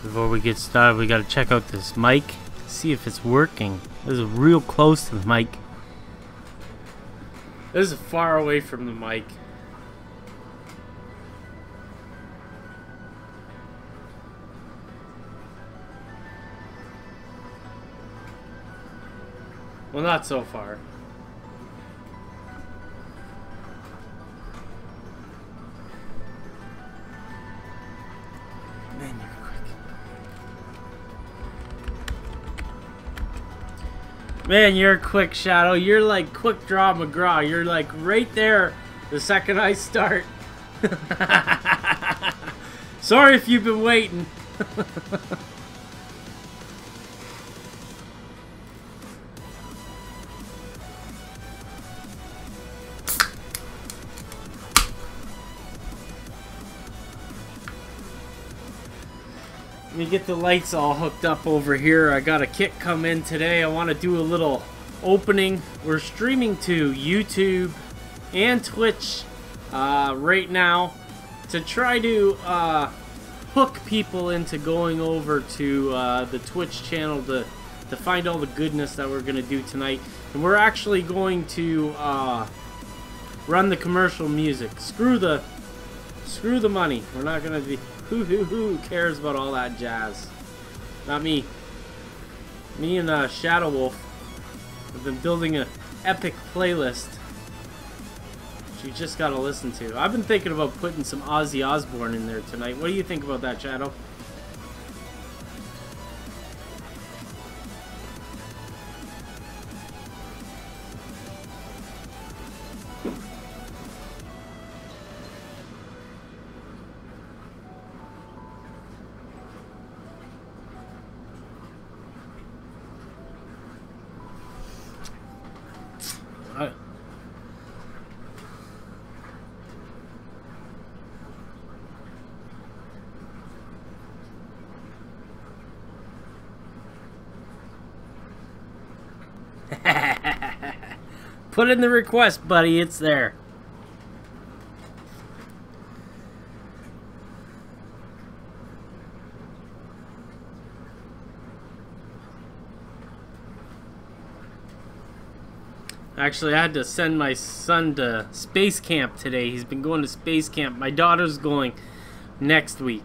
Before we get started, we gotta check out this mic, see if it's working. This is real close to the mic. This is far away from the mic. Well, not so far. Man, you're quick. Man, you're quick, Shadow. You're like Quick Draw McGraw. You're like right there the second I start. Sorry if you've been waiting. Let me get the lights all hooked up over here. I got a kit come in today. I want to do a little opening. We're streaming to YouTube and Twitch right now to try to hook people into going over to the Twitch channel to find all the goodness that we're going to do tonight. And we're actually going to run the commercial music. Screw the money. We're not going to be... Who cares about all that jazz? Not me. Me and Shadow Wolf have been building an epic playlist you just gotta listen to. I've been thinking about putting some Ozzy Osbourne in there tonight. What do you think about that, Shadow? Put in the request, buddy. It's there. Actually, I had to send my son to space camp today. He's been going to space camp. My daughter's going next week.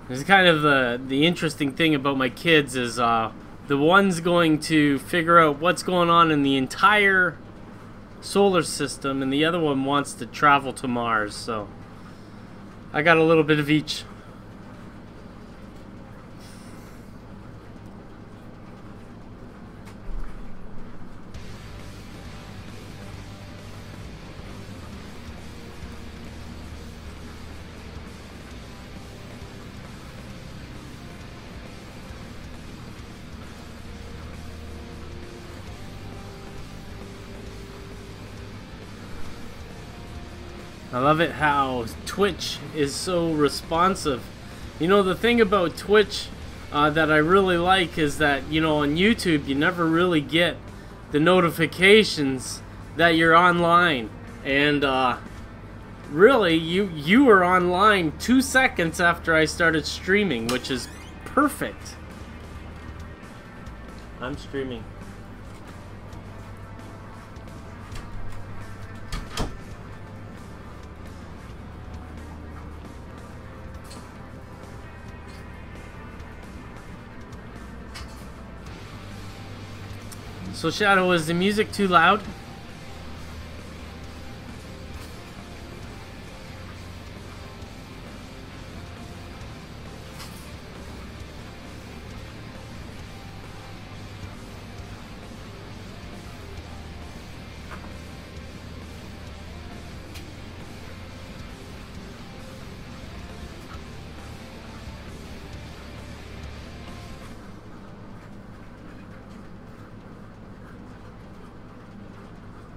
It's kind of the interesting thing about my kids is the one's going to figure out what's going on in the entire solar system, and the other one wants to travel to Mars. So I got a little bit of each. I love it how Twitch is so responsive. You know, the thing about Twitch that I really like is that, you know, on YouTube you never really get the notifications that you're online. And really, you were online 2 seconds after I started streaming, which is perfect. I'm streaming. So Shadow, is the music too loud?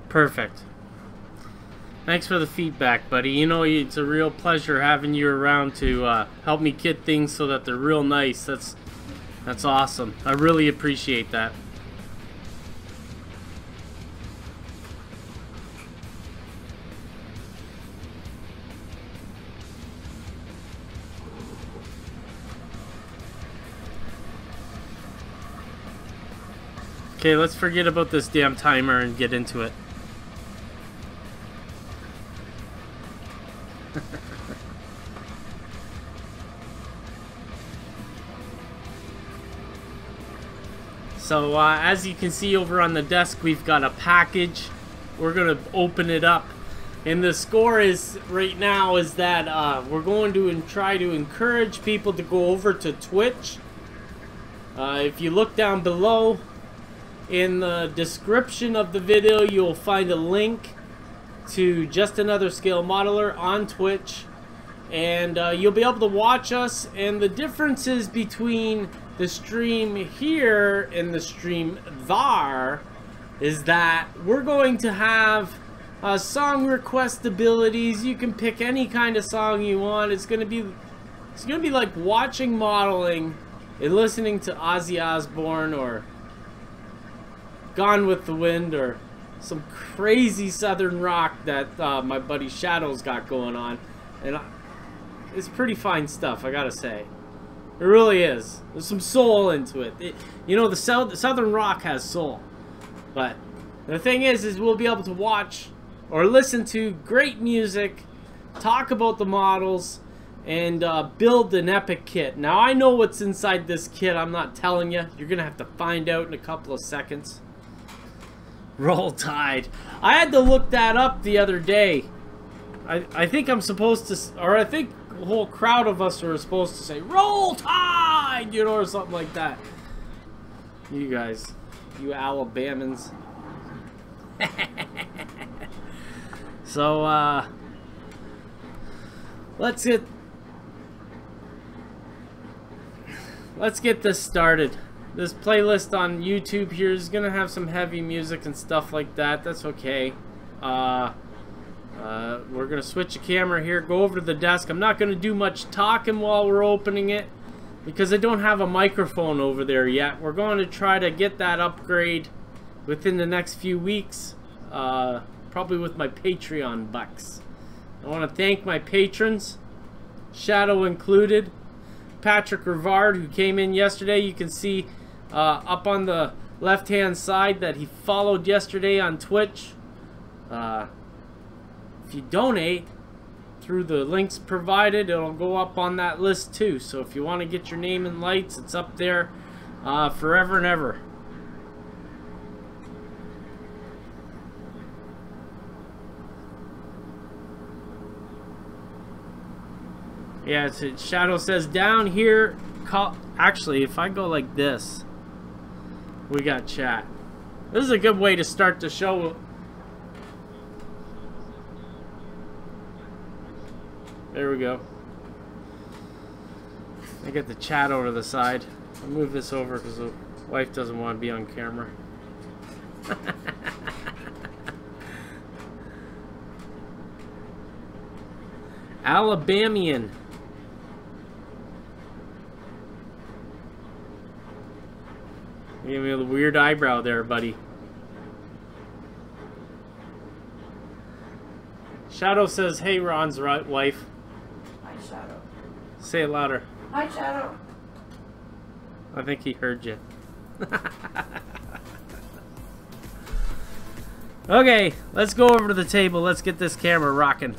Perfect. Thanks for the feedback, buddy. You know, it's a real pleasure having you around to help me get things so that they're real nice. That's awesome. I really appreciate that. Okay, let's forget about this damn timer and get into it. So as you can see over on the desk, we've got a package. We're gonna open it up, and the score is right now is that we're going to try to encourage people to go over to Twitch. If you look down below in the description of the video, you'll find a link to Just Another Scale Modeler on Twitch, and you'll be able to watch us. And the differences between the stream here and the stream there is that we're going to have song request abilities. You can pick any kind of song you want. It's gonna be like watching modeling and listening to Ozzy Osbourne or Gone with the Wind or some crazy southern rock that my buddy Shadow's got going on, and it's pretty fine stuff, I gotta say. It really is. There's some soul into it. You know, the southern rock has soul. But the thing is we'll be able to watch or listen to great music, talk about the models, and build an epic kit. Now, I know what's inside this kit. I'm not telling you. You're going to have to find out in a couple of seconds. Roll Tide. I had to look that up the other day. I think I'm supposed to, or I think the whole crowd of us are supposed to say, Roll Tide, you know, or something like that. You guys, you Alabamans. So, let's get this started. This playlist on YouTube here is gonna have some heavy music and stuff like that. That's okay. We're gonna switch the camera here, go over to the desk. I'm not gonna do much talking while we're opening it because I don't have a microphone over there yet. We're going to try to get that upgrade within the next few weeks, probably with my Patreon bucks. I want to thank my patrons, Shadow included, Patrick Rivard, who came in yesterday. You can see up on the left hand side that he followed yesterday on Twitch. If you donate through the links provided, it'll go up on that list too. So if you want to get your name in lights, it's up there forever and ever. Yeah, Shadow says down here, actually, if I go like this, we got chat. This is a good way to start the show. There we go. I get the chat over the side. I'll move this over because the wife doesn't want to be on camera. Alabamian. Give me a weird eyebrow there, buddy. Shadow says, hey, Ron's wife. Hi, Shadow. Say it louder. Hi, Shadow. I think he heard you. Okay, let's go over to the table. Let's get this camera rocking.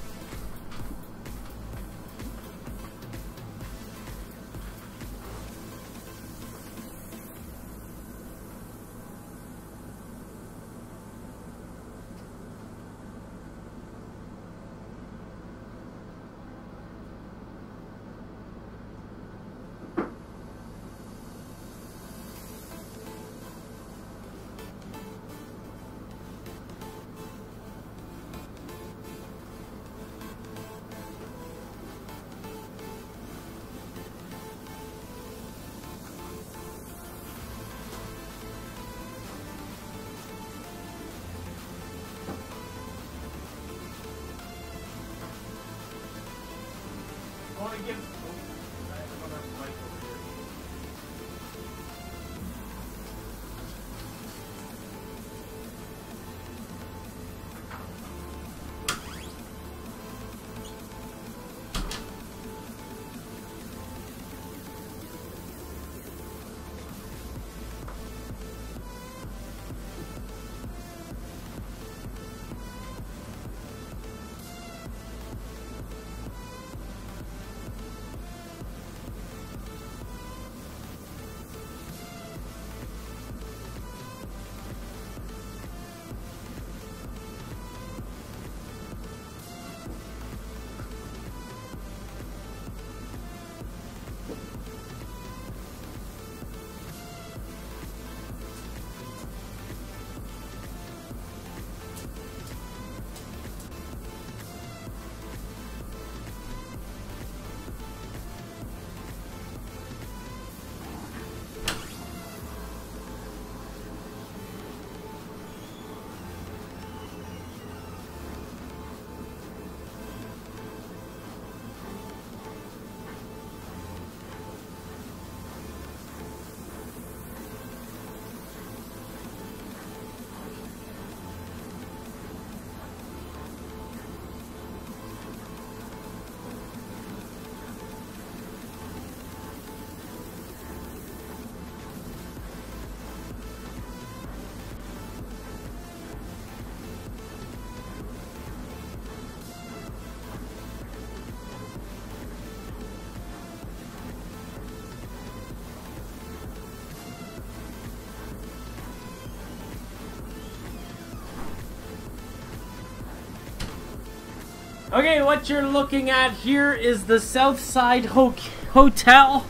Okay, what you're looking at here is the Southside Hotel.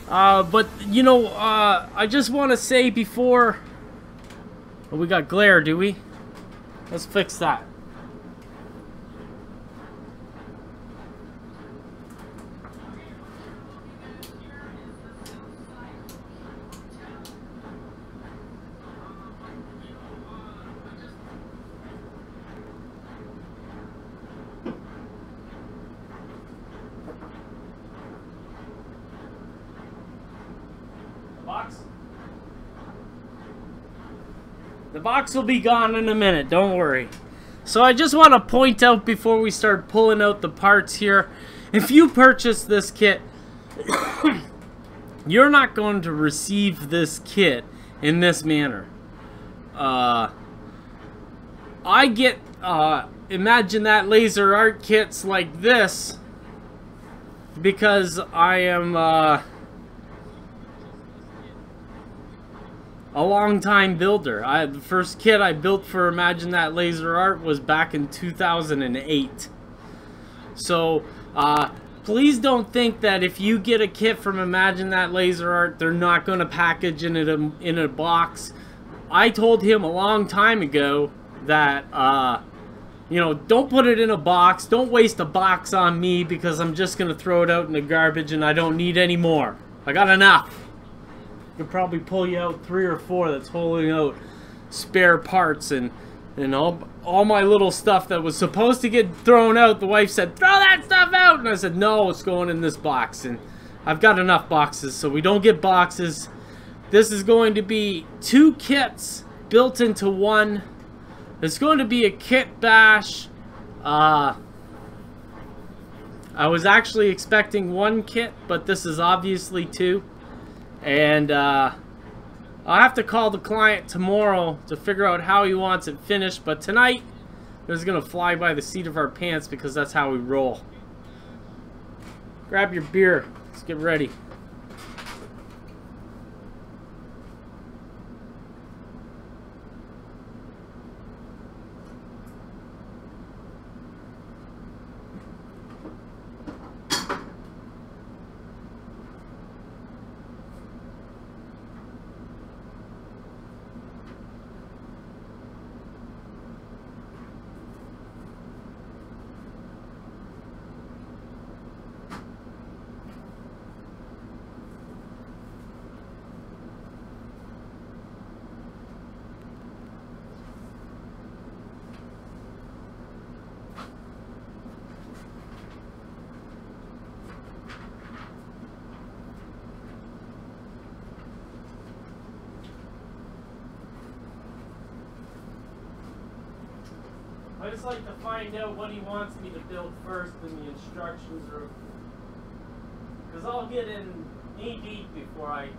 But, you know, I just want to say before... Oh, we got glare, do we? Let's fix that. The box will be gone in a minute, don't worry. So I just want to point out before we start pulling out the parts here, if you purchase this kit, you're not going to receive this kit in this manner. I get, Imagine That laser art kits like this because I am, a long-time builder. The first kit I built for Imagine That laser art was back in 2008. So, please don't think that if you get a kit from Imagine That laser art, they're not going to package in a box. I told him a long time ago that, you know, don't put it in a box. Don't waste a box on me because I'm just going to throw it out in the garbage and I don't need any more. I got enough. Could probably pull you out 3 or 4 that's holding out spare parts and all my little stuff that was supposed to get thrown out. The wife said, throw that stuff out, and I said, no, it's going in this box. And I've got enough boxes, so we don't get boxes. This is going to be 2 kits built into one. It's going to be a kit bash. I was actually expecting 1 kit, but this is obviously 2. And I'll have to call the client tomorrow to figure out how he wants it finished. But tonight, we're just going to fly by the seat of our pants because that's how we roll. Grab your beer. Let's get ready. I just like to find out what he wants me to build first in the instructions, or because I'll get in knee deep before I.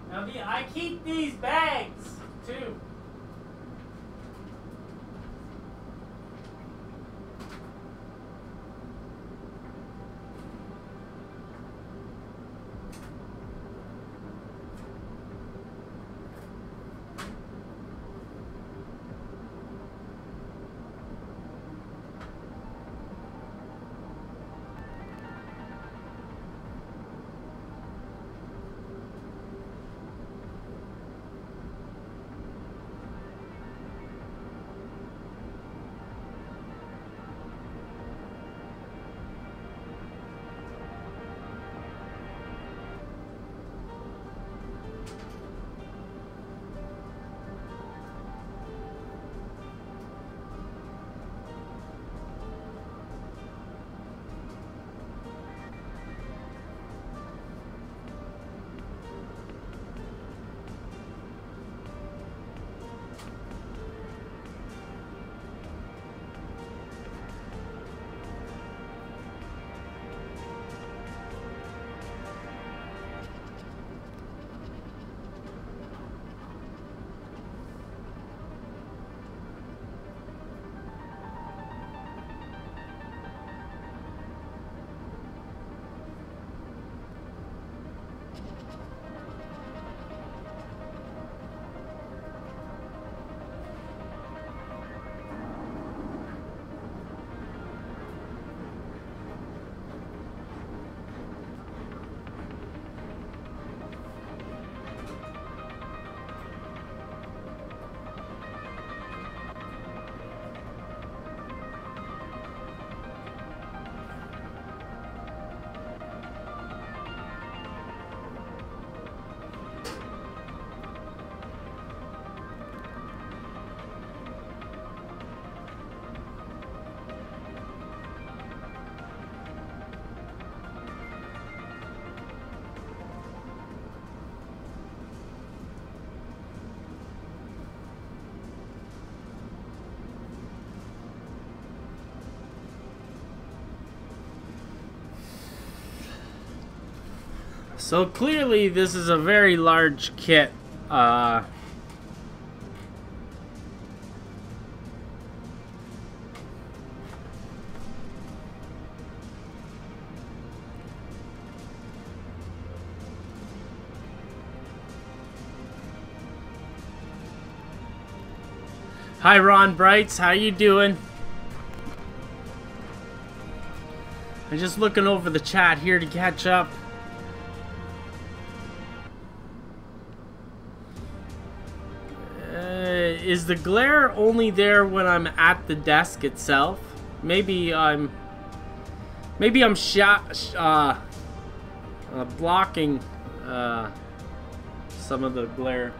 Now, I keep these bags too. So clearly this is a very large kit. Hi Ron Brights, how you doing? I'm just looking over the chat here to catch up. Is the glare only there when I'm at the desk itself? Maybe I'm blocking some of the glare.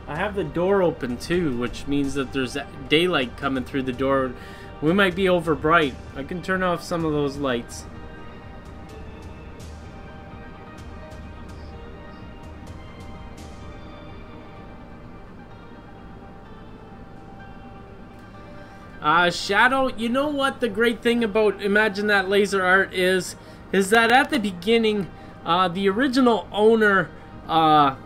I have the door open too, which means that there's daylight coming through the door. We might be over bright. I can turn off some of those lights. Shadow, you know what the great thing about Imagine That Laser Art is that at the beginning, the original owner, well,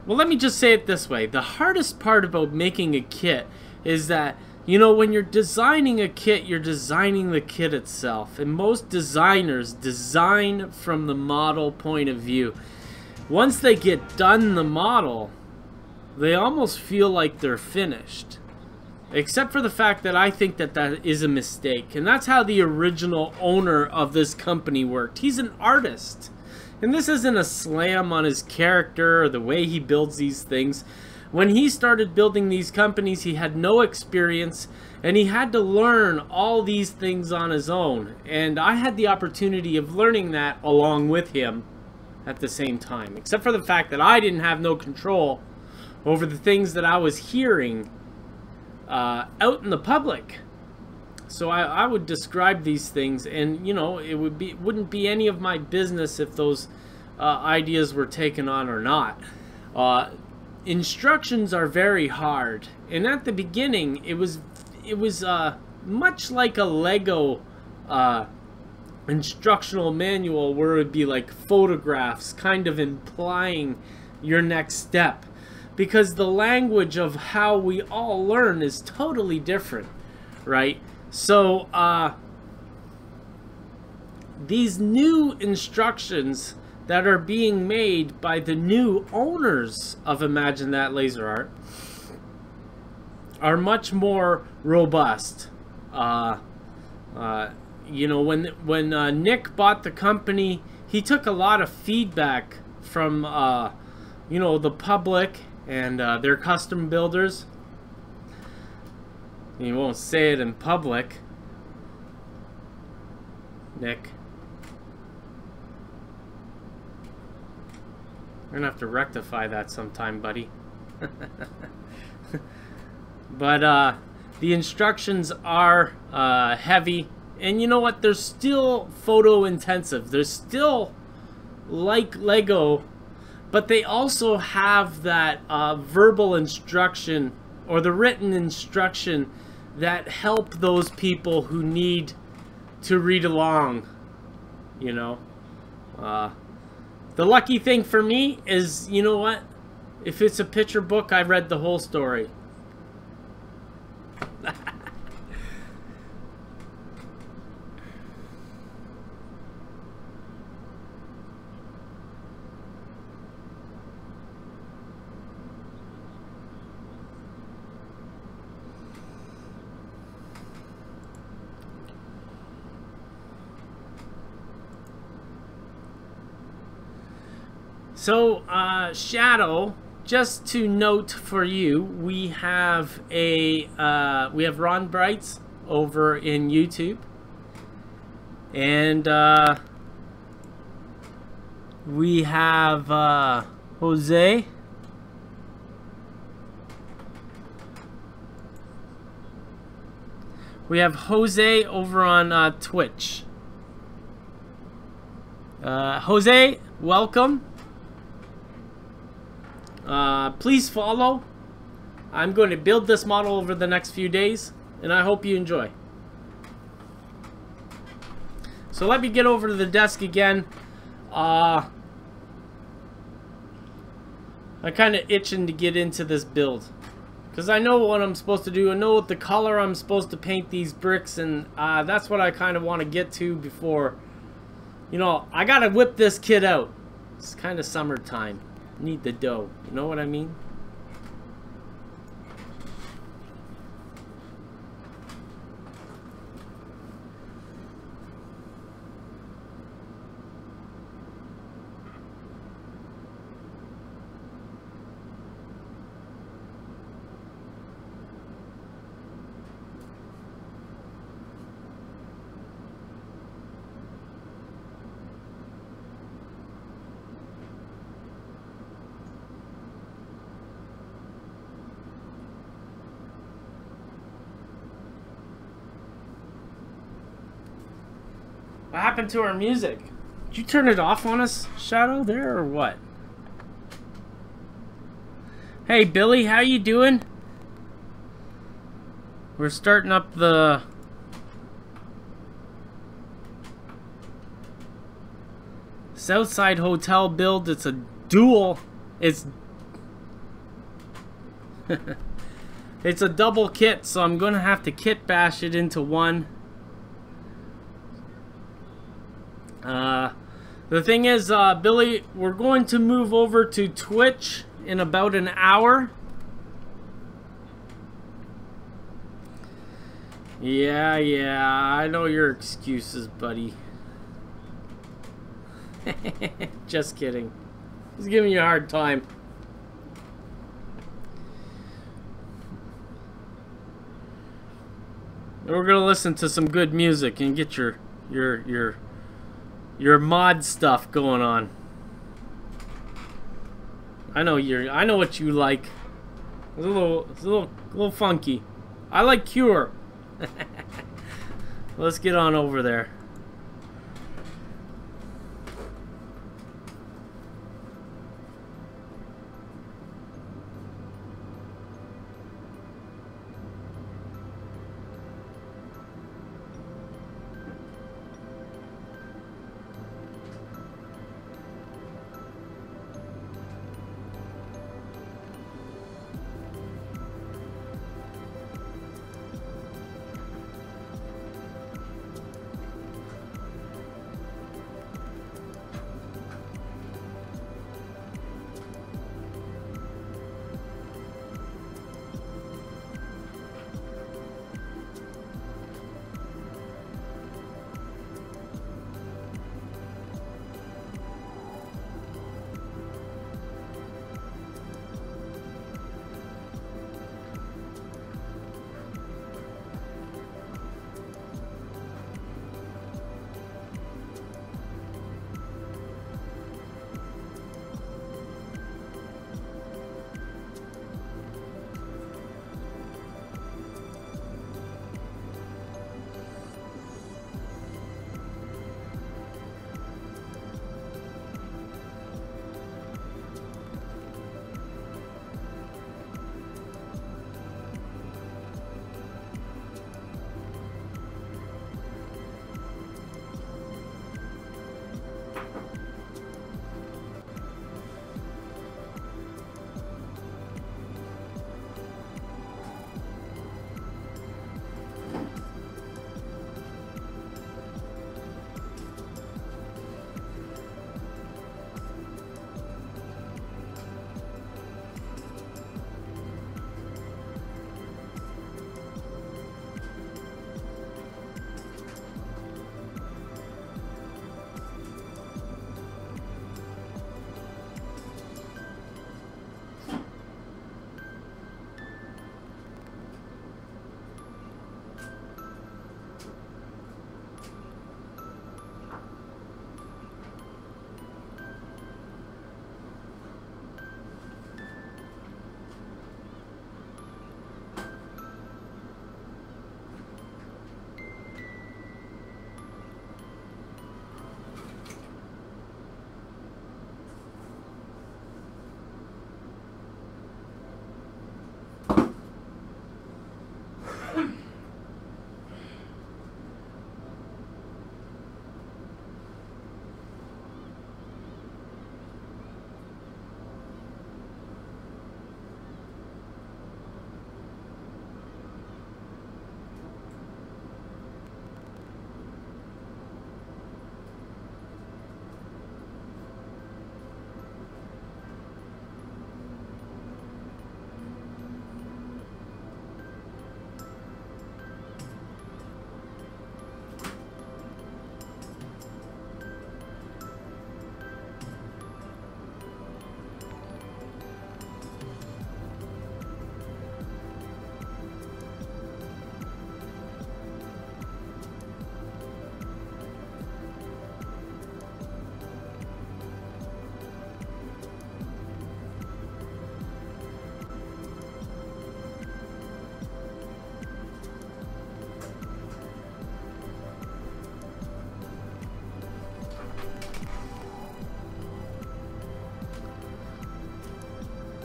let me just say it this way. The hardest part about making a kit is that, you know, when you're designing a kit, you're designing the kit itself. And most designers design from the model point of view. Once they get done the model, they almost feel like they're finished. Except for the fact that I think that that is a mistake. And that's how the original owner of this company worked. He's an artist. And this isn't a slam on his character or the way he builds these things. When he started building these companies, he had no experience. And he had to learn all these things on his own. And I had the opportunity of learning that along with him at the same time. Except for the fact that I didn't have no control over the things that I was hearing out in the public. So I would describe these things, and you know, it wouldn't be any of my business if those ideas were taken on or not. Instructions are very hard, and at the beginning it was much like a Lego instructional manual, where it would be like photographs kind of implying your next step. because the language of how we all learn is totally different, right? So these new instructions that are being made by the new owners of Imagine That Laser Art are much more robust. You know, when Nick bought the company, he took a lot of feedback from you know, the public and their custom builders. You won't say it in public, Nick. We're gonna have to rectify that sometime, buddy. But the instructions are heavy, and you know what? They're still photo intensive. They're still like Lego, but they also have that verbal instruction or the written instruction that help those people who need to read along, you know. The lucky thing for me is, you know what? If it's a picture book, I read the whole story. So, Shadow, just to note for you, we have Ron Brights over in YouTube, and we have Jose. We have Jose over on Twitch. Jose, welcome. Please follow. I'm going to build this model over the next few days, and I hope you enjoy. So let me get over to the desk again. I'm kind of itching to get into this build, because I know what I'm supposed to do. I know what the color I'm supposed to paint these bricks, and that's what I kind of want to get to before, you know, I gotta whip this kid out. It's kind of summertime. Need the dough, you know what I mean? What happened to our music? Did you turn it off on us, Shadow, there, or what? Hey, Billy, how you doing? We're starting up the Southside Hotel build. It's a dual. It's it's a double kit, so I'm gonna have to kit bash it into one. The thing is, Billy, we're going to move over to Twitch in about an hour. Yeah, I know your excuses, buddy. Just kidding. He's giving you a hard time. We're gonna listen to some good music and get your mod stuff going on. I know what you like. It's a little funky. I like Cure. Let's get on over there.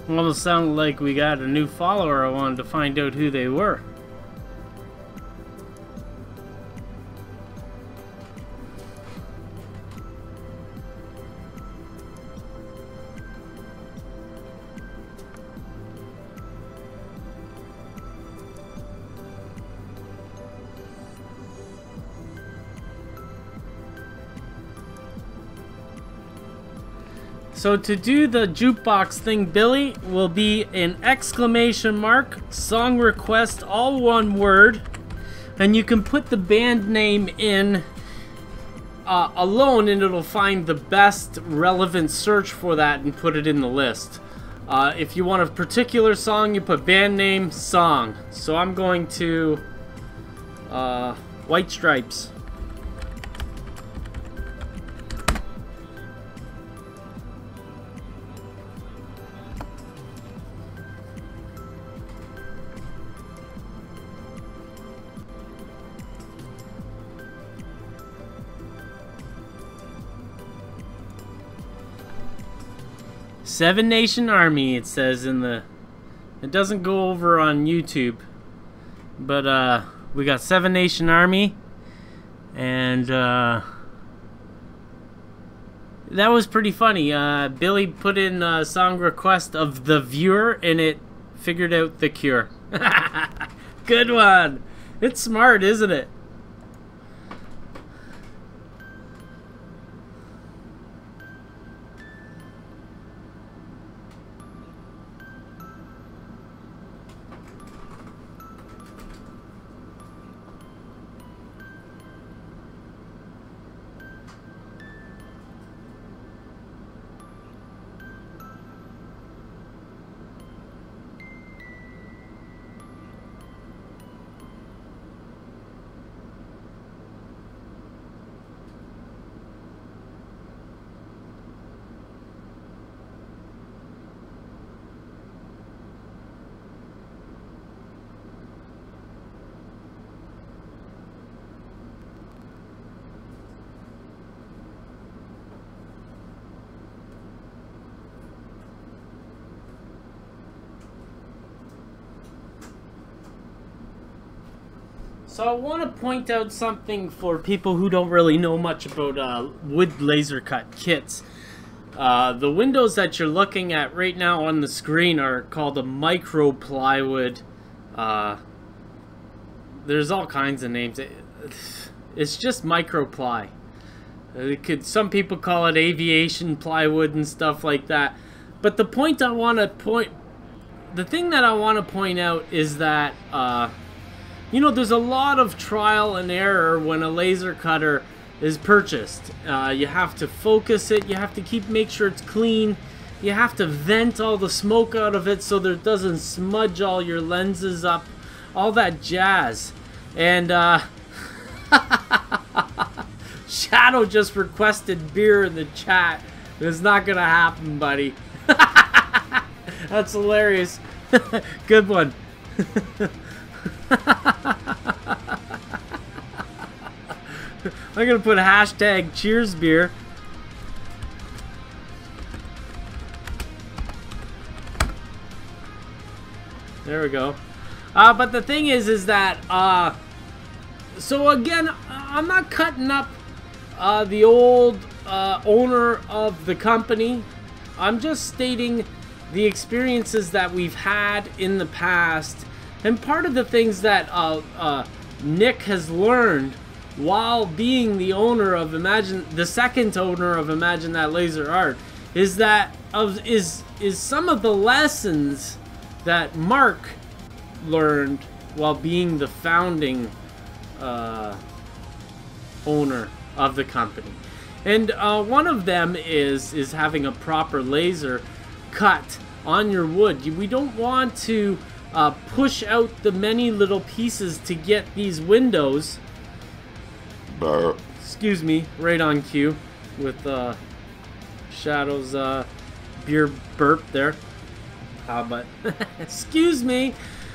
Almost sounded like we got a new follower. I wanted to find out who they were. So to do the jukebox thing, Billy, will be an exclamation mark, song request, all one word, and you can put the band name in alone and it'll find the best relevant search for that and put it in the list. If you want a particular song, you put band name, song. So I'm going to White Stripes. Seven Nation Army, it says in the... It doesn't go over on YouTube. But, we got Seven Nation Army. And, that was pretty funny. Billy put in a song request of The Viewer, and it figured out The Cure. Good one! It's smart, isn't it? So I want to point out something for people who don't really know much about wood laser cut kits. The windows that you're looking at right now on the screen are called a micro plywood. There's all kinds of names. It's just micro ply. Some people call it aviation plywood and stuff like that. But the point I want to the thing that I want to point out is that you know, there's a lot of trial and error when a laser cutter is purchased. You have to focus it, you have to make sure it's clean, you have to vent all the smoke out of it so that it doesn't smudge all your lenses up, all that jazz. And Shadow just requested beer in the chat. It's not gonna happen, buddy. That's hilarious. Good one. I'm gonna put hashtag cheers beer. There we go. But the thing is that so again, I'm not cutting up the old owner of the company. I'm just stating the experiences that we've had in the past. And part of the things that Nick has learned while being the owner of the second owner of Imagine That Laser Art, is that is some of the lessons that Mark learned while being the founding owner of the company. And one of them is having a proper laser cut on your wood. We don't want to push out the many little pieces to get these windows. Excuse me, right on cue with Shadow's beer burp there. But excuse me.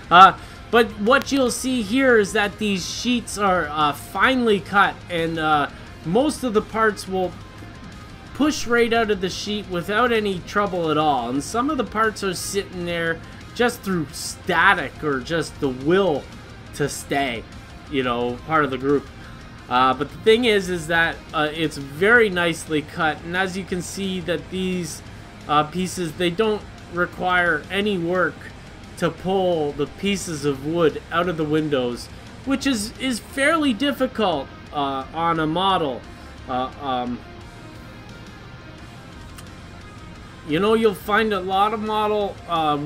But what you'll see here is that these sheets are finely cut, and most of the parts will push right out of the sheet without any trouble at all. And some of the parts are sitting there just through static or just the will to stay, you know, part of the group. But the thing is that it's very nicely cut, and as you can see that these pieces, they don't require any work to pull the pieces of wood out of the windows, which is fairly difficult on a model. You know, you'll find a lot of model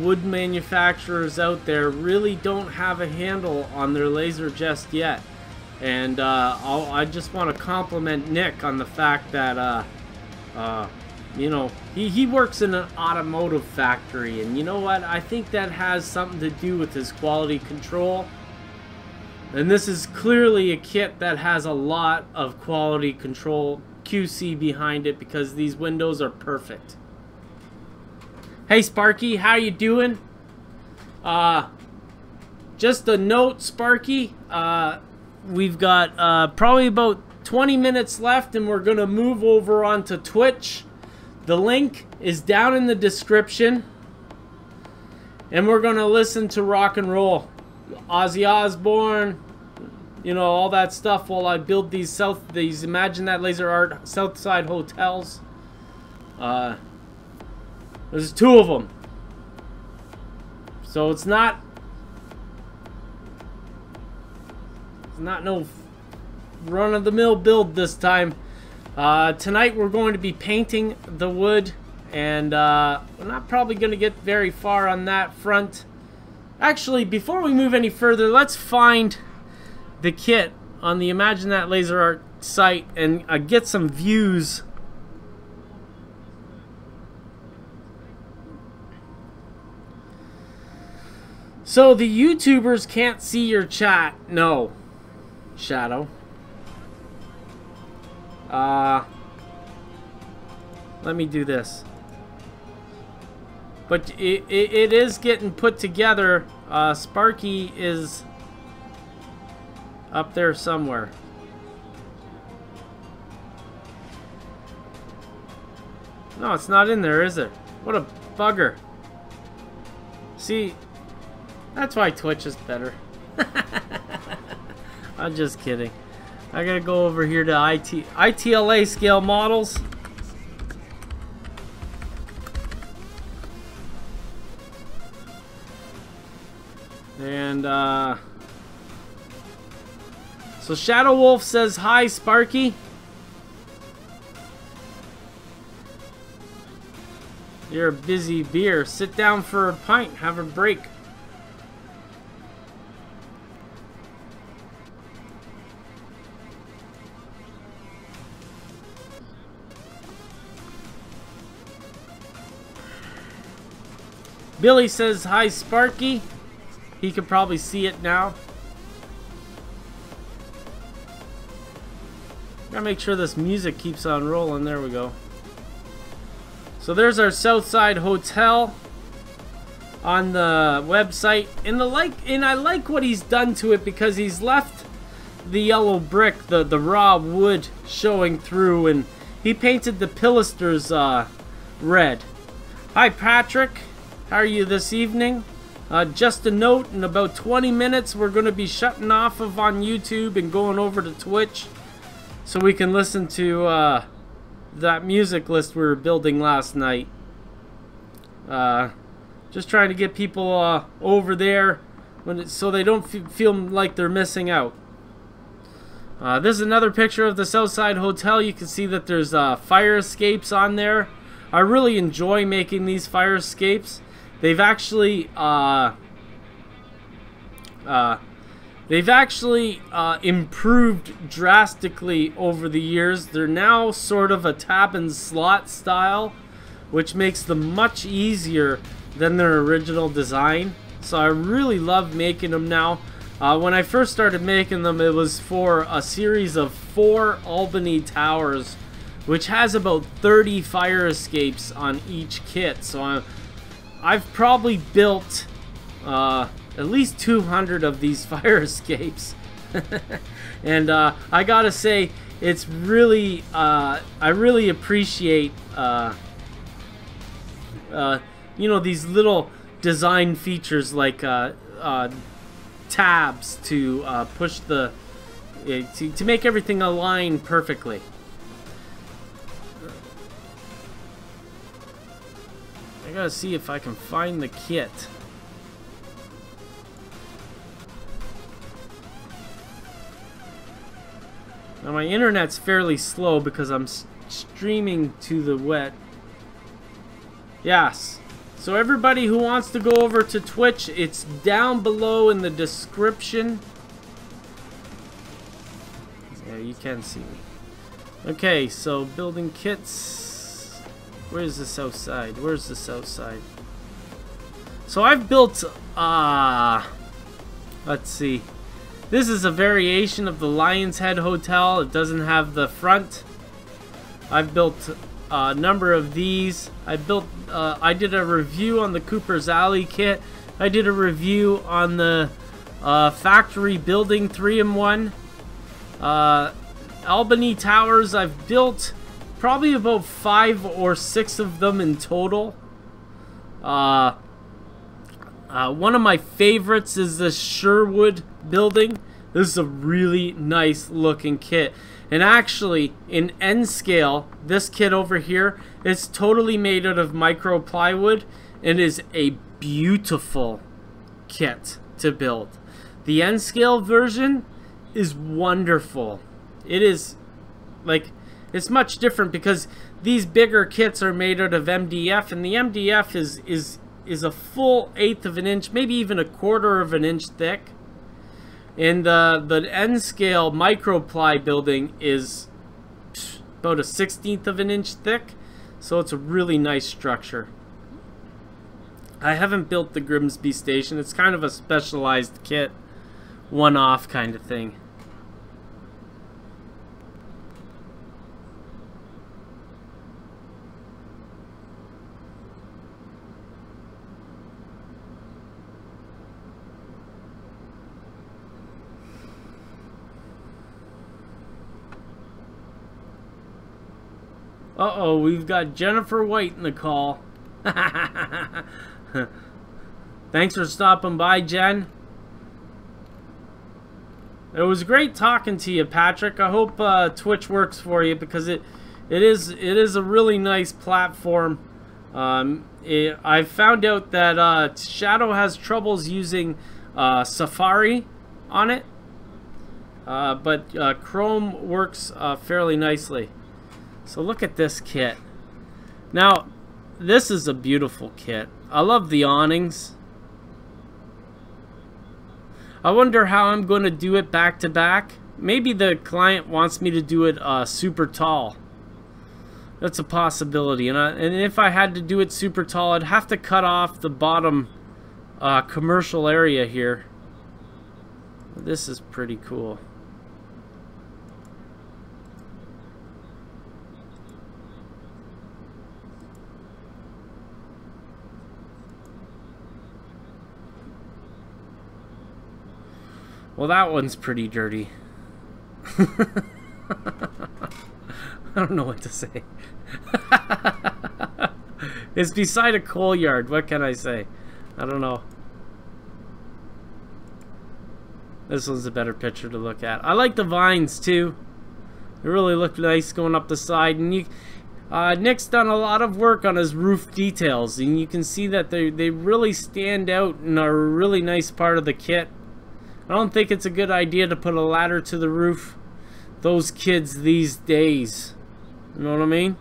wood manufacturers out there really don't have a handle on their laser just yet. And I just want to compliment Nick on the fact that, you know, he works in an automotive factory. And you know what? I think that has something to do with his quality control. And this is clearly a kit that has a lot of quality control QC behind it, because these windows are perfect. Hey Sparky, how you doing? Just a note, Sparky. We've got probably about 20 minutes left, and we're gonna move over onto Twitch. The link is down in the description, and we're gonna listen to rock and roll, Ozzy Osbourne, you know, all that stuff while I build these Imagine That Laser Art Southside hotels. There's 2 of them, so it's not no run-of-the-mill build this time. Tonight we're going to be painting the wood, and we're not probably going to get very far on that front. Actually, before we move any further, let's find the kit on the Imagine That Laser Art site and get some views. So the YouTubers can't see your chat. No, Shadow. Let me do this. But it is getting put together. Sparky is up there somewhere. No, it's not in there, is it? What a bugger. See, that's why Twitch is better. I'm just kidding. I gotta go over here to ITLA scale models. And so Shadow Wolf says hi, Sparky. You're a busy beer. Sit down for a pint. Have a break. Billy says hi, Sparky. He can probably see it now. Gotta make sure this music keeps on rolling. There we go. So there's our Southside Hotel on the website, and I like what he's done to it, because he's left the yellow brick, the raw wood showing through, and he painted the pilasters red. Hi Patrick, how are you this evening? Just a note, in about 20 minutes we're going to be shutting off of on YouTube and going over to Twitch so we can listen to that music list we were building last night. Just trying to get people over there so they don't feel like they're missing out. This is another picture of the Southside Hotel. You can see that there's fire escapes on there. I really enjoy making these fire escapes. They've actually improved drastically over the years. They're now sort of a tab and slot style, which makes them much easier than their original design. So I really love making them now. When I first started making them, it was for a series of 4 Albany towers, which has about 30 fire escapes on each kit. So I've probably built at least 200 of these fire escapes. And I gotta say, it's really I really appreciate you know, these little design features like tabs to push the to make everything align perfectly. I gotta see if I can find the kit. Now my internet's fairly slow because I'm streaming to the wet. Yes. So everybody who wants to go over to Twitch, it's down below in the description. Yeah, you can see me. Okay, so building kits. Where's the south side? Where's the south side? So I've built, let's see. This is a variation of the Lion's Head Hotel. It doesn't have the front. I've built a number of these. I did a review on the Cooper's Alley kit. I did a review on the factory building 3-in-1. Albany Towers, I've built probably about 5 or 6 of them in total. One of my favorites is the Sherwood building. This is a really nice looking kit. And actually, in N scale, this kit over here is totally made out of micro plywood and is a beautiful kit to build. The N scale version is wonderful. It is like, it's much different because these bigger kits are made out of MDF, and the MDF is a full 1/8 of an inch, maybe even a 1/4 of an inch thick. And the N scale micro ply building is about a 1/16 of an inch thick, so it's a really nice structure. I haven't built the Grimsby station. It's kind of a specialized kit, one-off kind of thing. Uh-oh, we've got Jennifer White in the call. Thanks for stopping by, Jen. It was great talking to you, Patrick. I hope Twitch works for you because it is a really nice platform. I found out that Shadow has troubles using Safari on it, but Chrome works fairly nicely. So look at this kit. Now, this is a beautiful kit. I love the awnings. I wonder how I'm going to do it back to back. Maybe the client wants me to do it super tall. That's a possibility. And if I had to do it super tall, I'd have to cut off the bottom commercial area here. This is pretty cool. Well, that one's pretty dirty. I don't know what to say. It's beside a coal yard. What can I say? I don't know. This one's a better picture to look at. I like the vines too. They really look nice going up the side. And Nick's done a lot of work on his roof details, and you can see that they really stand out and are a really nice part of the kit. I don't think it's a good idea to put a ladder to the roof. Those kids these days. You know what I mean?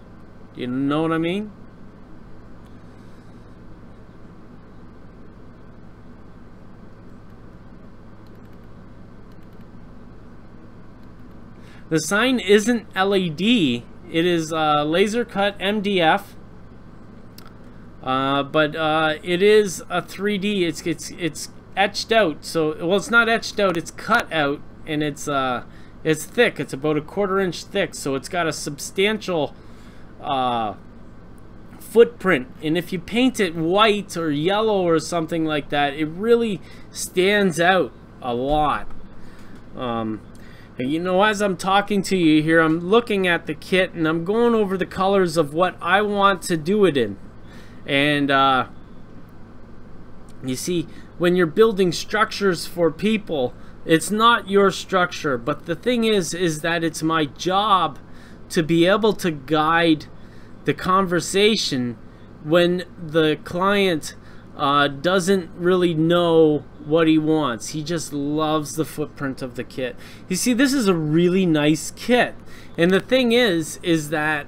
You know what I mean? The sign isn't LED. It is laser cut MDF. But it is a 3D. It's etched out. So, well, it's not etched out, it's cut out, and it's thick. It's about a 1/4 inch thick, so it's got a substantial footprint. And if you paint it white or yellow or something like that, it really stands out a lot. You know, as I'm talking to you here, I'm looking at the kit and I'm going over the colors of what I want to do it in. And you see, when you're building structures for people, it's not your structure. But the thing is that it's my job to be able to guide the conversation when the client doesn't really know what he wants. He just loves the footprint of the kit. You see, this is a really nice kit, and the thing is that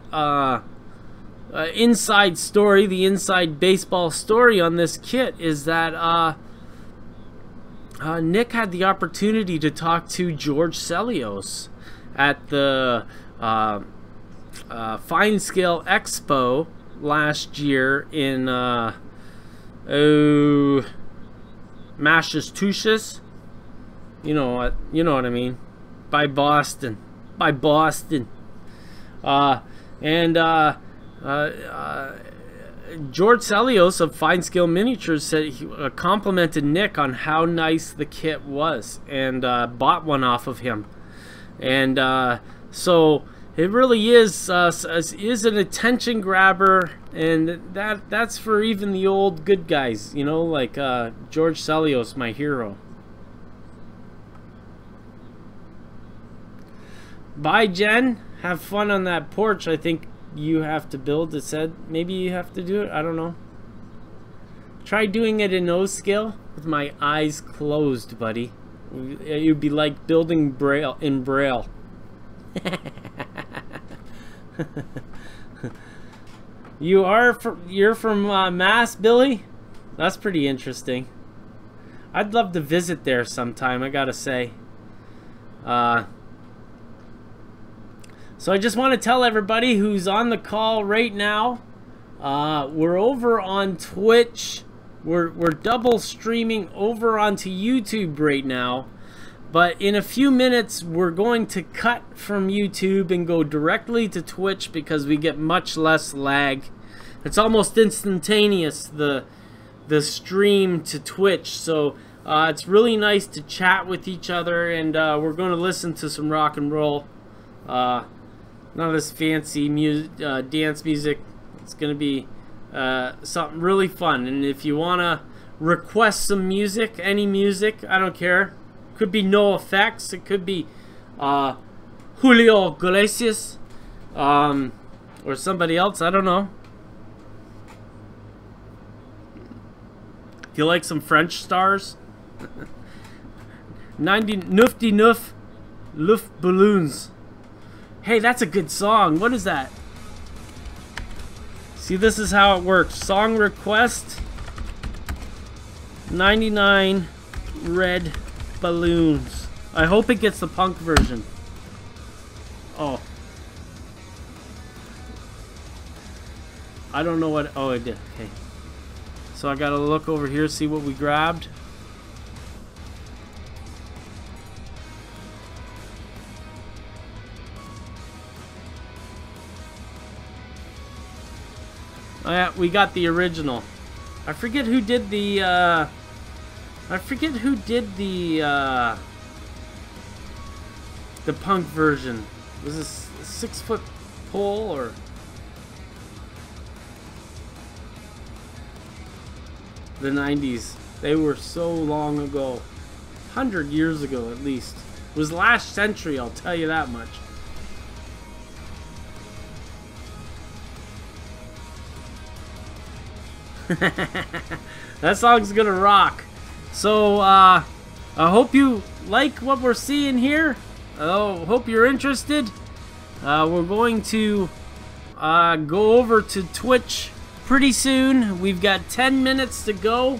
inside story, the inside baseball story on this kit is that Nick had the opportunity to talk to George Sellios at the Fine Scale Expo last year in Massachusetts. You know what I mean, by Boston. George Sellios of Fine Scale Miniatures said he complimented Nick on how nice the kit was, and bought one off of him. And so it really is an attention grabber, and that's for even the old good guys, you know, like George Sellios, my hero. Bye, Jen. Have fun on that porch. I think you have to build. It said maybe you have to do it. I don't know. Try doing it in O scale with my eyes closed, buddy. You'd be like building Braille in Braille. You're from Mass, Billy? That's pretty interesting. I'd love to visit there sometime, I gotta say. So I just want to tell everybody who's on the call right now, we're over on Twitch. We're double streaming over onto YouTube right now. But in a few minutes, we're going to cut from YouTube and go directly to Twitch because we get much less lag. It's almost instantaneous, the stream to Twitch. So it's really nice to chat with each other, and we're going to listen to some rock and roll. None of this fancy dance music. It's going to be something really fun. And if you want to request some music, any music, I don't care. Could be No Effects. It could be Julio Iglesias or somebody else. I don't know. If you like some French stars, 99 Luft Balloons. Hey, that's a good song. What is that? See, this is how it works. Song request, 99 red balloons. I hope it gets the punk version. Oh. I don't know what... Oh, it did. Okay. So I gotta look over here, see what we grabbed. Oh yeah, we got the original. I forget who did the the punk version. Was this a 6-foot pole or? The 90s. They were so long ago. 100 years ago at least. It was last century, I'll tell you that much. That song's gonna rock. So I hope you like what we're seeing here. I hope you're interested. We're going to go over to Twitch pretty soon. We've got 10 minutes to go.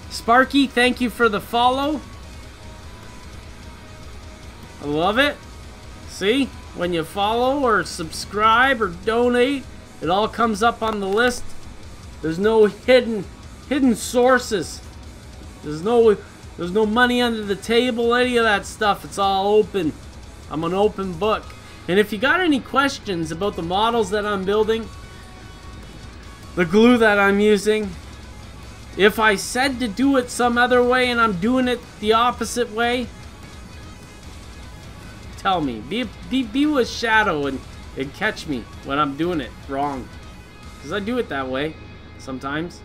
Sparky, thank you for the follow. I love it. See, when you follow or subscribe or donate, it all comes up on the list. There's no hidden sources. There's no money under the table, any of that stuff. It's all open. I'm an open book. And if you got any questions about the models that I'm building, the glue that I'm using, if I said to do it some other way and I'm doing it the opposite way, tell me. Be with Shadow and catch me when I'm doing it wrong. Because I do it that way sometimes.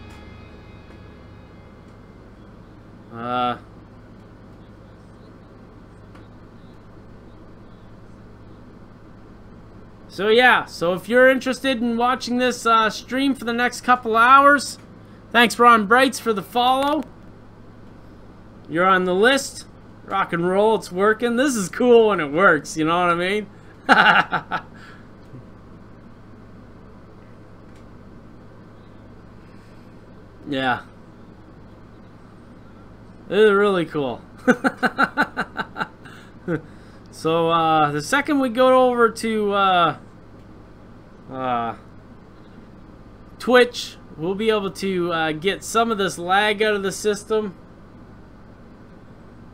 So yeah, so if you're interested in watching this stream for the next couple hours, thanks Ron Brights for the follow. You're on the list. Rock and roll, it's working. This is cool when it works, you know what I mean? Yeah. It is really cool. So, the second we go over to Twitch, we'll be able to get some of this lag out of the system.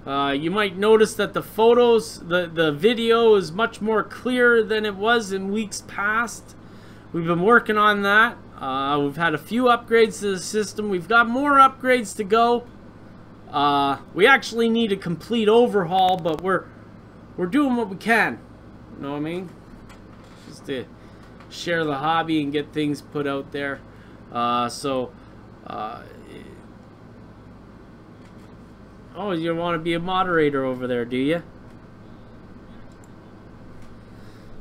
You might notice that the photos, the video is much more clear than it was in weeks past. We've been working on that. We've had a few upgrades to the system. We've got more upgrades to go. We actually need a complete overhaul, but we're doing what we can. You know what I mean? Just to share the hobby and get things put out there. Oh, you want to be a moderator over there, do you?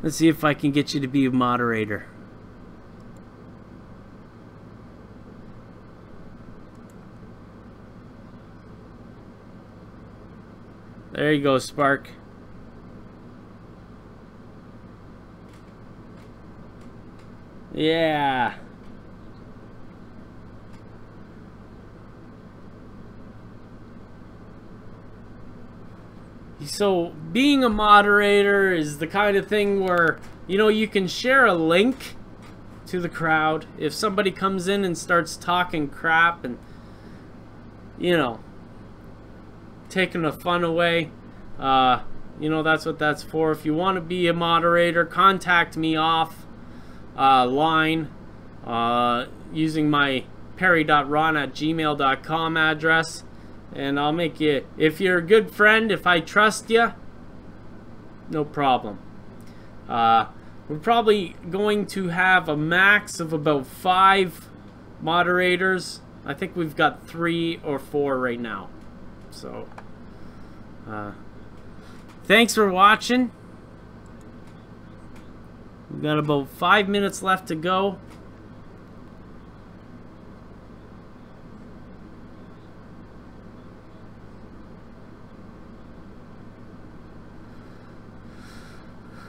Let's see if I can get you to be a moderator. There you go, Spark. Yeah. So, being a moderator is the kind of thing where, you know, you can share a link to the crowd. If somebody comes in and starts talking crap and, you know, taking the fun away, you know, that's what that's for. If you want to be a moderator, contact me off line using my perry.ron@gmail.com address, and I'll make you, if you're a good friend, if I trust you, no problem. We're probably going to have a max of about 5 moderators. I think we've got 3 or 4 right now. So, thanks for watching. We've got about 5 minutes left to go.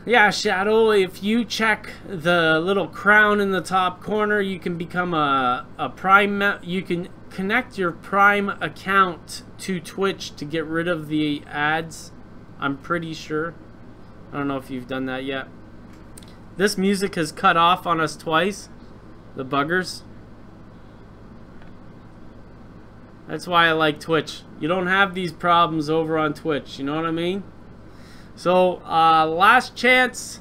Yeah, Shadow, if you check the little crown in the top corner, you can become a Prime. You can connect your Prime account to Twitch to get rid of the ads. I'm pretty sure. I don't know if you've done that yet. This music has cut off on us twice. The buggers. That's why I like Twitch. You don't have these problems over on Twitch. You know what I mean? So, last chance.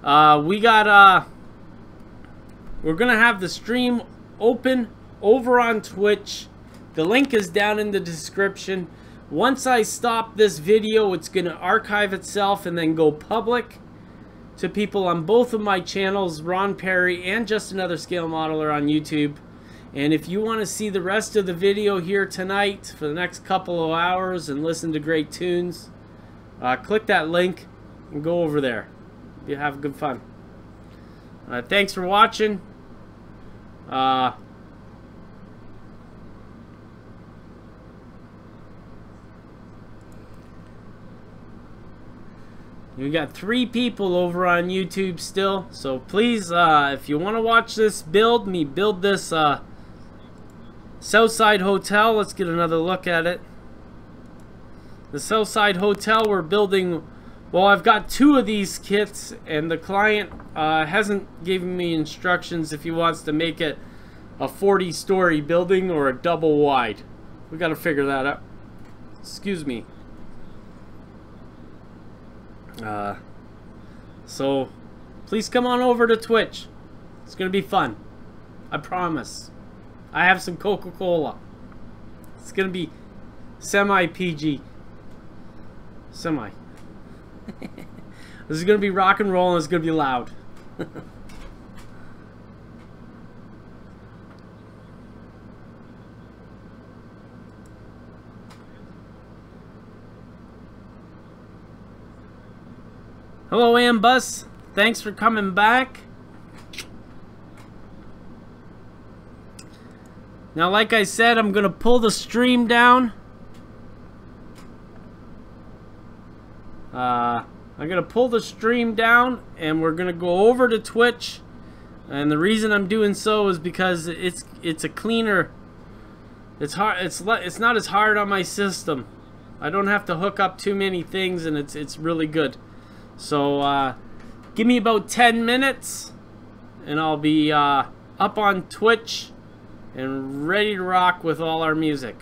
We're gonna have the stream open over on Twitch. The link is down in the description. Once I stop this video, it's gonna archive itself and then go public to people on both of my channels, Ron Pare and Just Another Scale Modeler on YouTube. And if you want to see the rest of the video here tonight for the next couple of hours and listen to great tunes, click that link and go over there. You have good fun. Thanks for watching. We got 3 people over on YouTube still, so please, if you want to watch this build this Southside Hotel, let's get another look at it. The Southside Hotel we're building, well, I've got 2 of these kits, and the client hasn't given me instructions if he wants to make it a 40-story building or a double wide. We got to figure that out. Excuse me. So please come on over to Twitch. It's gonna be fun. I promise. I have some Coca-Cola. It's gonna be semi-PG. Semi. This is gonna be rock and roll, and it's gonna be loud. Hello, Ambus. Thanks for coming back. Now, like I said, I'm gonna pull the stream down. I'm gonna pull the stream down, and we're gonna go over to Twitch. And the reason I'm doing so is because it's a cleaner. It's hard. It's not as hard on my system. I don't have to hook up too many things, and it's really good. So give me about 10 minutes, and I'll be up on Twitch and ready to rock with all our music.